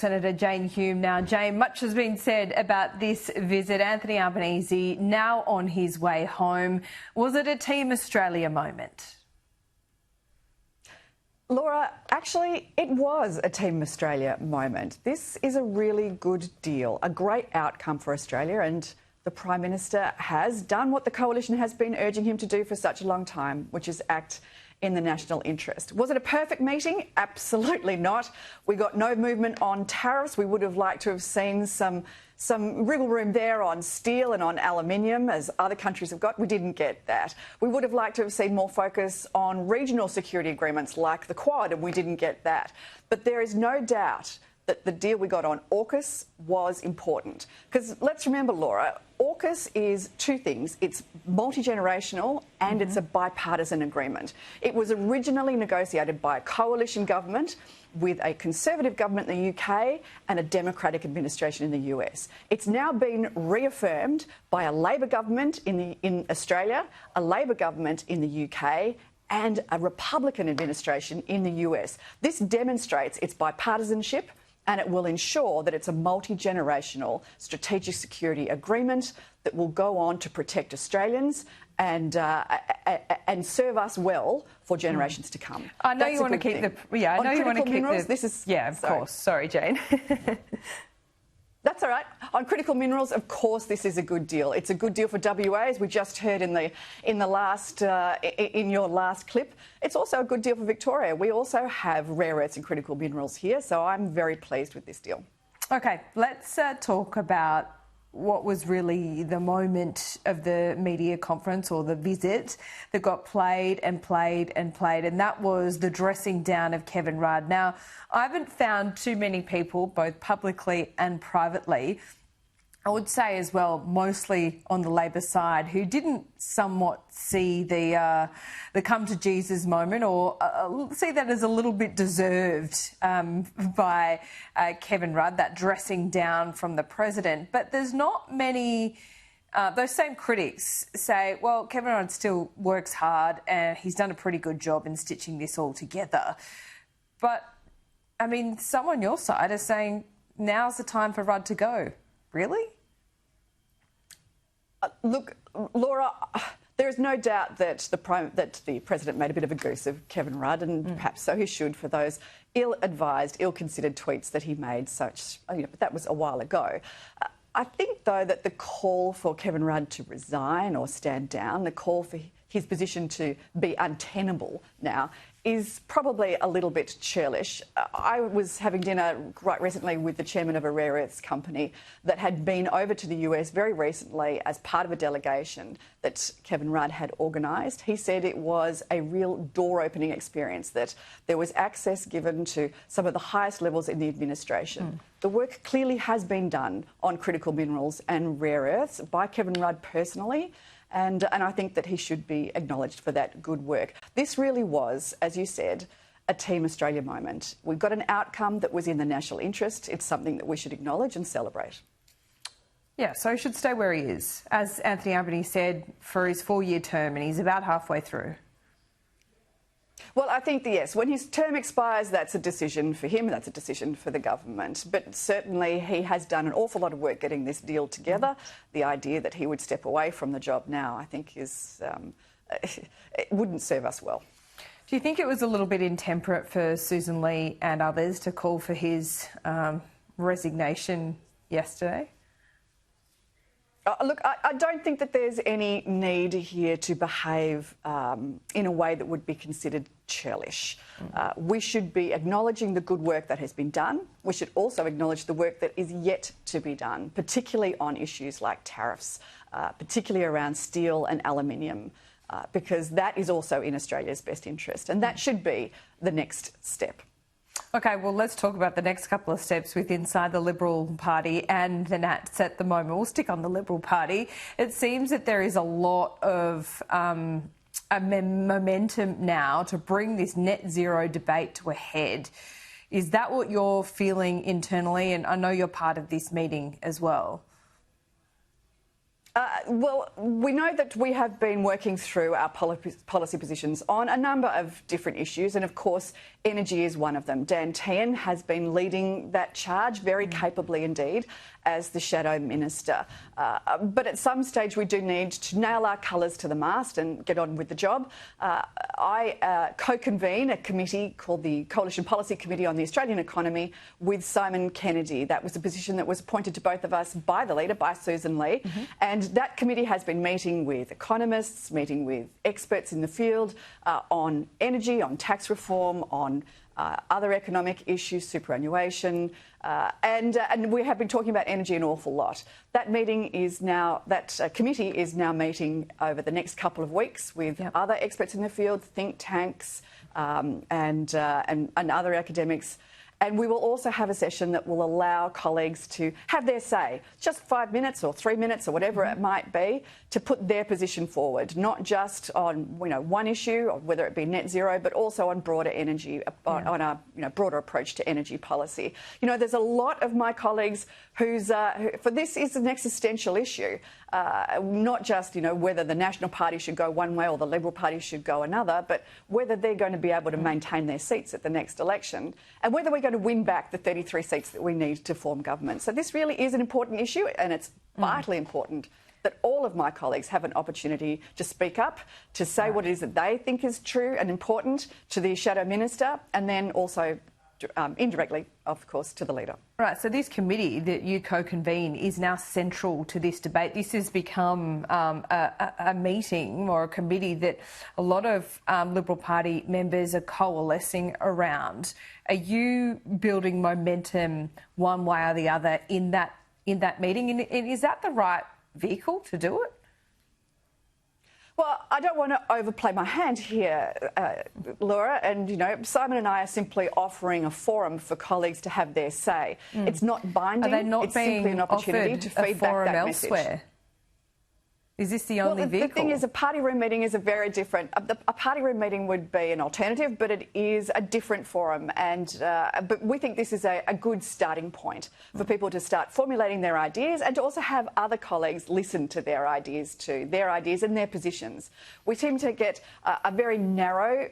Senator Jane Hume now. Jane, much has been said about this visit. Anthony Albanese now on his way home. Was it a Team Australia moment? Laura, actually, it was a Team Australia moment. This is a really good deal, a great outcome for Australia, and the Prime Minister has done what the Coalition has been urging him to do for such a long time, which is act in the national interest. Was it a perfect meeting? Absolutely not. We got no movement on tariffs. We would have liked to have seen some wriggle room there on steel and on aluminium, as other countries have got. We didn't get that. We would have liked to have seen more focus on regional security agreements like the Quad, and we didn't get that. But there is no doubt that the deal we got on AUKUS was important. Because let's remember, Laura, AUKUS is two things. It's multi-generational and it's a bipartisan agreement. It was originally negotiated by a coalition government with a Conservative government in the UK and a Democratic administration in the US. It's now been reaffirmed by a Labor government in Australia, a Labor government in the UK, and a Republican administration in the US. This demonstrates its bipartisanship, and it will ensure that it's a multi-generational strategic security agreement that will go on to protect Australians and serve us well for generations to come. I know you want to keep of course. Sorry, Jane. That's all right. On critical minerals, of course, this is a good deal. It's a good deal for WA, as we just heard in your last clip. It's also a good deal for Victoria. We also have rare earths and critical minerals here, so I'm very pleased with this deal. OK, let's talk about what was really the moment of the media conference or the visit that got played and played and played, and that was the dressing down of Kevin Rudd. Now, I haven't found too many people, both publicly and privately, I would say as well, mostly on the Labor side, who didn't somewhat see the come to Jesus moment or see that as a little bit deserved by Kevin Rudd, that dressing down from the president. But there's not many. Those same critics say, well, Kevin Rudd still works hard and he's done a pretty good job in stitching this all together. But, I mean, some on your side are saying now's the time for Rudd to go. Really? Look, Laura, there is no doubt that the President made a bit of a goose of Kevin Rudd, and perhaps so he should for those ill-advised, ill-considered tweets that he made. But that was a while ago. I think, though, that the call for Kevin Rudd to resign or stand down, the call for his position to be untenable now, is probably a little bit churlish. I was having dinner quite recently with the chairman of a rare earths company that had been over to the US very recently as part of a delegation that Kevin Rudd had organised. He said it was a real door-opening experience, that there was access given to some of the highest levels in the administration. The work clearly has been done on critical minerals and rare earths by Kevin Rudd personally. And I think that he should be acknowledged for that good work. This really was, as you said, a Team Australia moment. We got an outcome that was in the national interest. It's something that we should acknowledge and celebrate. Yeah, so he should stay where he is, as Anthony Albanese said, for his 4-year term, and he's about halfway through. Well, I think, yes, when his term expires, that's a decision for him, that's a decision for the government. But certainly he has done an awful lot of work getting this deal together. The idea that he would step away from the job now, I think, is it wouldn't serve us well. Do you think it was a little bit intemperate for Susan Lee and others to call for his resignation yesterday? Look, I don't think that there's any need here to behave in a way that would be considered churlish. We should be acknowledging the good work that has been done. We should also acknowledge the work that is yet to be done, particularly on issues like tariffs, particularly around steel and aluminium, because that is also in Australia's best interest, and that should be the next step. OK, well, let's talk about the next couple of steps with inside the Liberal Party and the Nats at the moment. We'll stick on the Liberal Party. It seems that there is a lot of momentum now to bring this net zero debate to a head. Is that what you're feeling internally? And I know you're part of this meeting as well. Well, we know that we have been working through our policy positions on a number of different issues, and of course energy is one of them. Dan Tehan has been leading that charge very capably indeed as the Shadow Minister. But at some stage we do need to nail our colours to the mast and get on with the job. I co-convene a committee called the Coalition Policy Committee on the Australian Economy with Simon Kennedy. That was a position that was appointed to both of us by the leader, by Susan Lee. And that committee has been meeting with economists, meeting with experts in the field on energy, on tax reform, on other economic issues, superannuation, and we have been talking about energy an awful lot. That committee is now meeting over the next couple of weeks with other experts in the field, think tanks, and other academics. And we will also have a session that will allow colleagues to have their say, just 5 minutes or 3 minutes or whatever it might be, to put their position forward, not just on one issue, or whether it be net zero, but also on broader energy, on a broader approach to energy policy. There's a lot of my colleagues who for this is an existential issue, not just whether the National Party should go one way or the Liberal Party should go another, but whether they're going to be able to maintain their seats at the next election, and whether we're going to win back the 33 seats that we need to form government. So this really is an important issue, and it's vitally important that all of my colleagues have an opportunity to speak up, to say what it is that they think is true and important to the Shadow Minister, and then also indirectly, of course, to the leader. Right, so this committee that you co-convene is now central to this debate. This has become a meeting or a committee that a lot of Liberal Party members are coalescing around. Are you building momentum one way or the other in that meeting? And is that the right vehicle to do it? Well, I don't want to overplay my hand here, Laura, and Simon and I are simply offering a forum for colleagues to have their say. It's not binding. Are they not it's simply an opportunity to feed back that elsewhere? message. Is this the only vehicle? The thing is, a party room meeting is a very different... A party room meeting would be an alternative, but it is a different forum. But we think this is a good starting point for people to start formulating their ideas and to also have other colleagues listen to their ideas too, their ideas and their positions. We seem to get a very narrow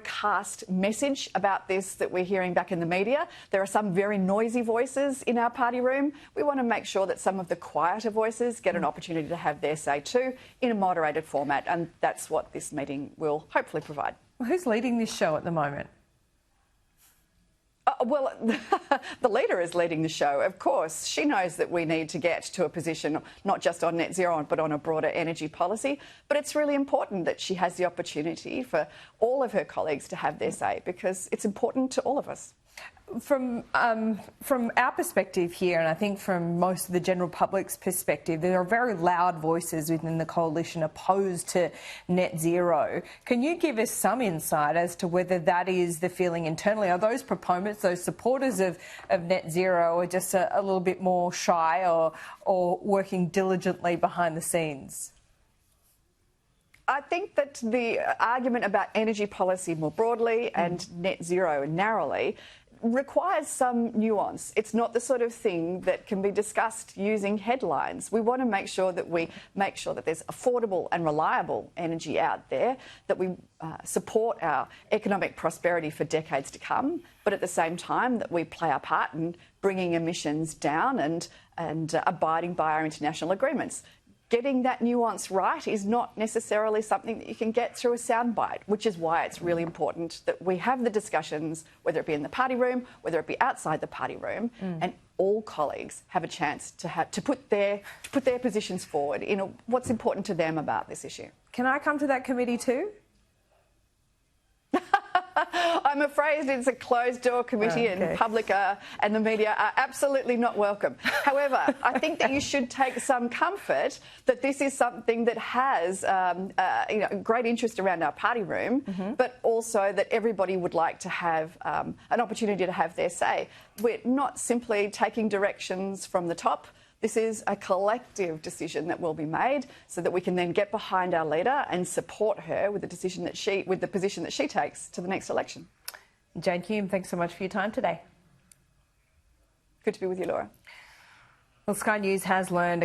cast message about this that we're hearing back in the media. There are some very noisy voices in our party room. We want to make sure that some of the quieter voices get an opportunity to have their say too, in a moderated format, and that's what this meeting will hopefully provide. Well, who's leading this show at the moment? Well, the leader is leading the show, of course. She knows that we need to get to a position not just on net zero, but on a broader energy policy. But it's really important that she has the opportunity for all of her colleagues to have their say, because it's important to all of us. From our perspective here, and I think from most of the general public's perspective, there are very loud voices within the coalition opposed to net zero. Can you give us some insight as to whether that is the feeling internally? Are those proponents, those supporters of net zero, are just a little bit more shy or working diligently behind the scenes? I think that the argument about energy policy more broadly and net zero narrowly requires some nuance. It's not the sort of thing that can be discussed using headlines. We want to make sure that there's affordable and reliable energy out there, that we support our economic prosperity for decades to come, but at the same time that we play our part in bringing emissions down and abiding by our international agreements. Getting that nuance right is not necessarily something that you can get through a soundbite, which is why it's really important that we have the discussions, whether it be in the party room, whether it be outside the party room, and all colleagues have a chance to put their positions forward in what's important to them about this issue. Can I come to that committee too? I'm afraid it's a closed-door committee and public and the media are absolutely not welcome. However, I think that you should take some comfort that this is something that has great interest around our party room, but also that everybody would like to have an opportunity to have their say. We're not simply taking directions from the top. This is a collective decision that will be made so that we can then get behind our leader and support her with the position that she takes to the next election. Jane Hume, thanks so much for your time today. Good to be with you, Laura. Well, Sky News has learned